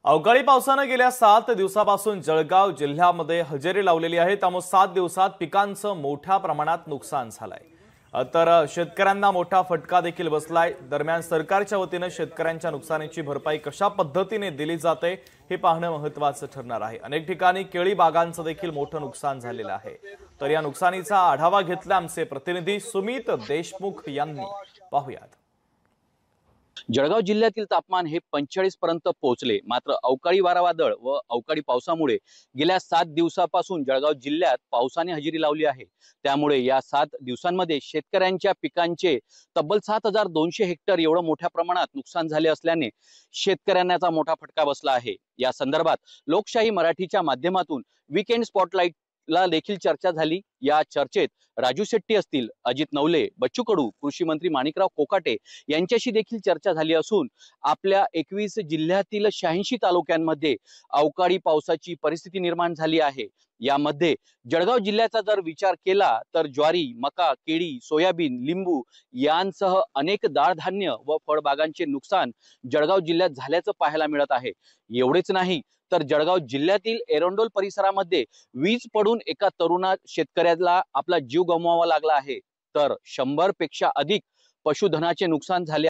अवकाळी पावसाने गेल्या 7 दिवसापासून जळगाव जिल्ह्यामध्ये हजेरी लावलेली आहे। त्यामुळे 7 दिवसात पिकांचं मोठ्या प्रमाणात नुकसान झालंय। तर शेतकऱ्यांना मोठा फटका देखील बसलाय। दरम्यान सरकारच्या वतीने शेतकऱ्यांच्या नुकसानीची भरपाई कशा पद्धतीने दिली जाते हे पाहणं महत्त्वाचं ठरणार आहे। अनेक ठिकाणी केळी बागांचं देखील मोठं नुकसान झालेलं आहे। तर या नुकसानीचा आढावा घेतला आमचे प्रतिनिधी सुमित देशमुख यांनी। पाहूयात। जळगाव जिल्ह्यातील तापमान हे 45 पर्यंत पोहोचले। मात्र अवकाळी वारा वादळ व अवकाळी पावसामुळे गेल्या 7 दिवसापासून जळगाव जिल्ह्यात पावसाने हजेरी लावली आहे। त्यामुळे या 7 दिवसांमध्ये शेतकऱ्यांच्या पिकांचे तब्बल 7200 हेक्टर एवढं मोठ्या प्रमाणात नुकसान झाले असल्याने शेतकऱ्यांना याचा मोठा फटका बसला आहे। या संदर्भात लोकशाही मराठीच्या माध्यमातून वीकेंड स्पॉटलाइट ला देखील चर्चा झाली। या चर्चेत राजू शेट्टी असतील, अजित नवले, बच्चू कडू, कृषी मंत्री माणिकराव कोकाटे यांच्याशी देखील चर्चा झाली असून आपल्या 21 जिल्ह्यातील 86 तालुक्यांमध्ये अवकाळी पावसाची परिस्थिती निर्माण झाली आहे। यामध्ये जळगाव जिल्ह्याचा जर विचार केला तर ज्वारी, मका, केळी, सोयाबीन, लिंबू यांसह अनेक धान्य व फळबागांचे नुकसान जळगाव जिल्ह्यात झाल्याचं पाहायला मिळत आहे। एवढेच नाही तर जळगाव जिल्ह्यातील एरंडोल परिसरामध्ये वीज पडून एका तरुणा शेतकऱ्याला आपला जीव गमवावा लागला आहे। तर 100 पेक्षा अधिक पशुधनाचे नुकसान झाले।